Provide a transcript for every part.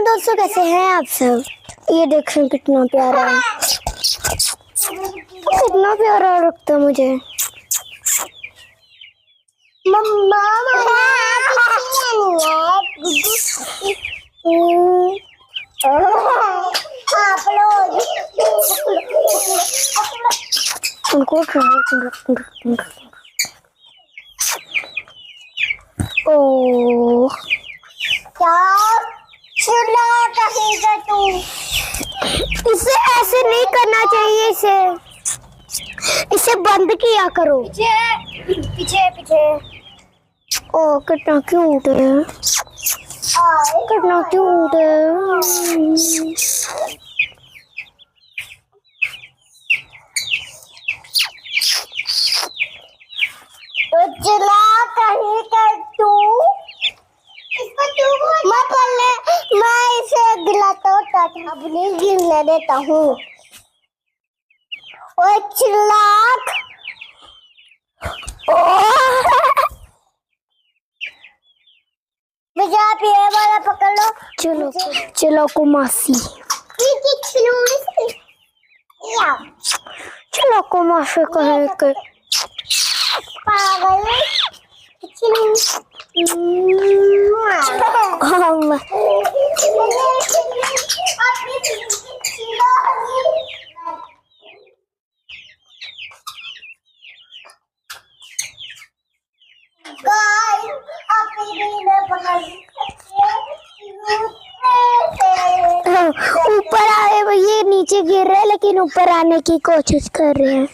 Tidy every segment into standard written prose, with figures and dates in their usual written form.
दोस्तों, कैसे हैं आप सब। ये देखें कितना प्यारा है, कितना प्यारा लगता है मुझे। मम्मा ओ क्या तू, इसे ऐसे नहीं करना चाहिए, इसे बंद किया करो। पीछे पीछे पीछे। ओ कितना क्यूट है, कितना क्यूट है। तो चला कहीं कर तू, मैं इसे गिलाता होता था, अब नहीं गिरने देता हूँ। और चिल्लाक मुझे आप ये वाला पकड़ लो। चलो चलो कुमासी, चलो कुमासी कहे के पागल। ऊपर आए, ये नीचे गिर रहे हैं लेकिन ऊपर आने की कोशिश कर रहे हैं।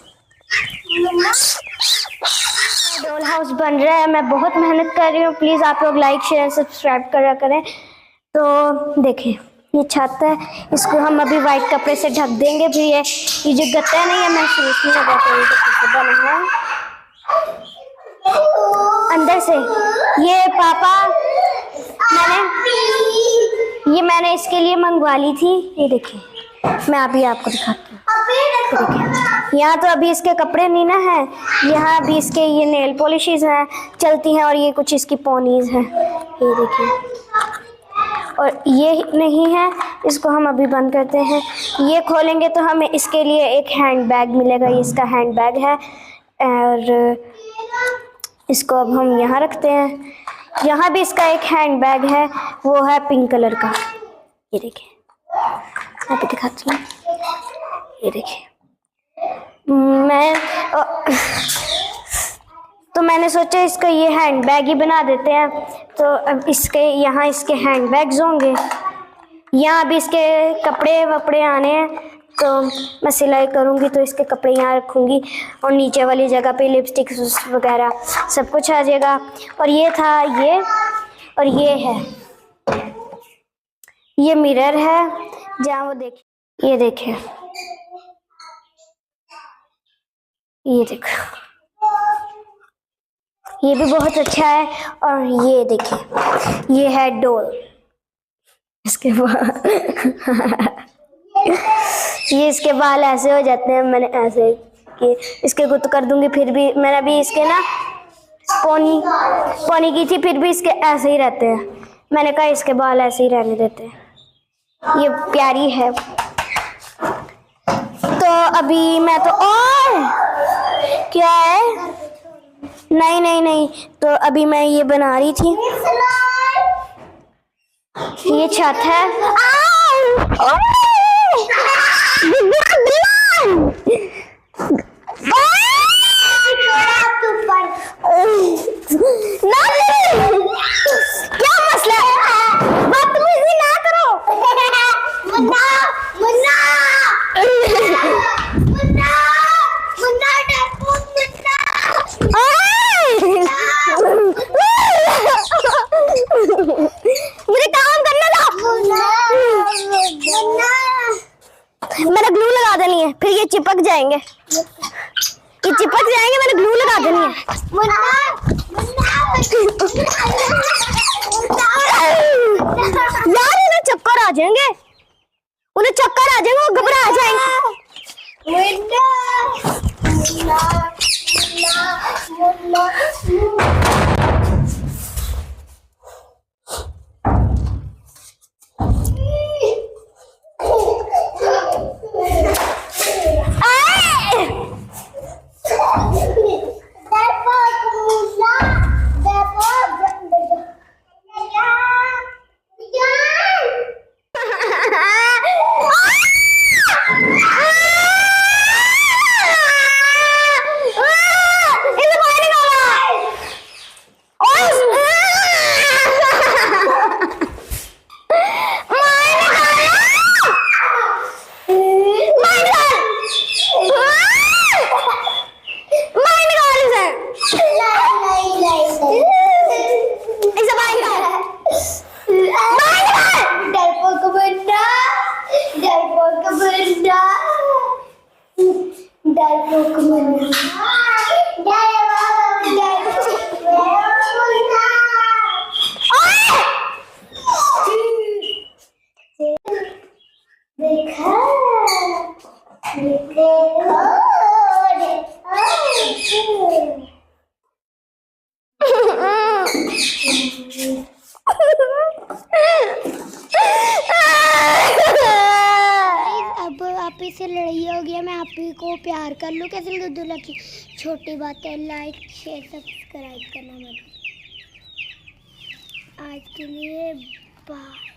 डॉल हाउस बन रहा है, मैं बहुत मेहनत कर रही हूँ। प्लीज आप लोग लाइक शेयर सब्सक्राइब करा करें। तो देखें ये छत है, इसको हम अभी वाइट कपड़े से ढक देंगे। फिर ये जो गत्ता नहीं है, मैं सोचने लगा था ये कैसे बना है अंदर से। ये पापा मैंने इसके लिए मंगवा ली थी। ये देखिए, मैं अभी आपको दिखाती हूँ। देखिए यहाँ तो अभी इसके कपड़े नहीं ना है, यहाँ अभी इसके ये नेल पॉलिशेस हैं चलती हैं, और ये कुछ इसकी पोनीज हैं। ये देखिए, और ये नहीं है, इसको हम अभी बंद करते हैं। ये खोलेंगे तो हमें इसके लिए एक हैंड बैग मिलेगा। ये इसका हैंड बैग है, और इसको अब हम यहाँ रखते हैं। यहाँ भी इसका एक हैंड बैग है, वो है पिंक कलर का। ये देखिए, मैं भी दिखाती हूँ। ये देखिए, मैंने सोचा इसका ये हैंड बैग ही बना देते हैं। तो अब इसके यहाँ इसके हैंड बैग्स होंगे, यहाँ भी इसके कपड़े वपड़े आने हैं। तो मैं सिलाई करूँगी तो इसके कपड़े यहाँ रखूँगी, और नीचे वाली जगह पे लिपस्टिक वगैरह सब कुछ आ जाएगा। और ये था ये, और ये है, ये मिरर है जहाँ वो देखिए, ये देखिए, ये देखो, ये भी बहुत अच्छा है। और ये देखिए, ये है डोल। इसके बाद ये इसके बाल ऐसे हो जाते हैं, मैंने ऐसे कि इसके गुत्त कर दूंगी। फिर भी मैंने अभी इसके ना पोनी की थी, फिर भी इसके ऐसे ही रहते हैं। मैंने कहा इसके बाल ऐसे ही रहने देते हैं, ये प्यारी है। तो अभी मैं तो, और क्या है, नहीं नहीं नहीं, तो अभी मैं ये बना रही थी। ये छत है। क्या मसला है, बदतमीजी ना करो। मुझे काम करने दो। मैंने ग्लू लगा देनी है, फिर ये चिपक जाएंगे, ये चिपक जाएंगे। मैंने ग्लू लगा देनी है। यार इन्हें चक्कर आ जाएंगे, उन्हें चक्कर आ जाएंगे, वो घबरा जाएंगे। देखा अब आप ही से लड़ाई हो गया, मैं आप ही को प्यार कर लूँ कैसे दुदुला की छोटी बात है। लाइक शेयर सब्सक्राइब करना मत। आज के लिए बाय।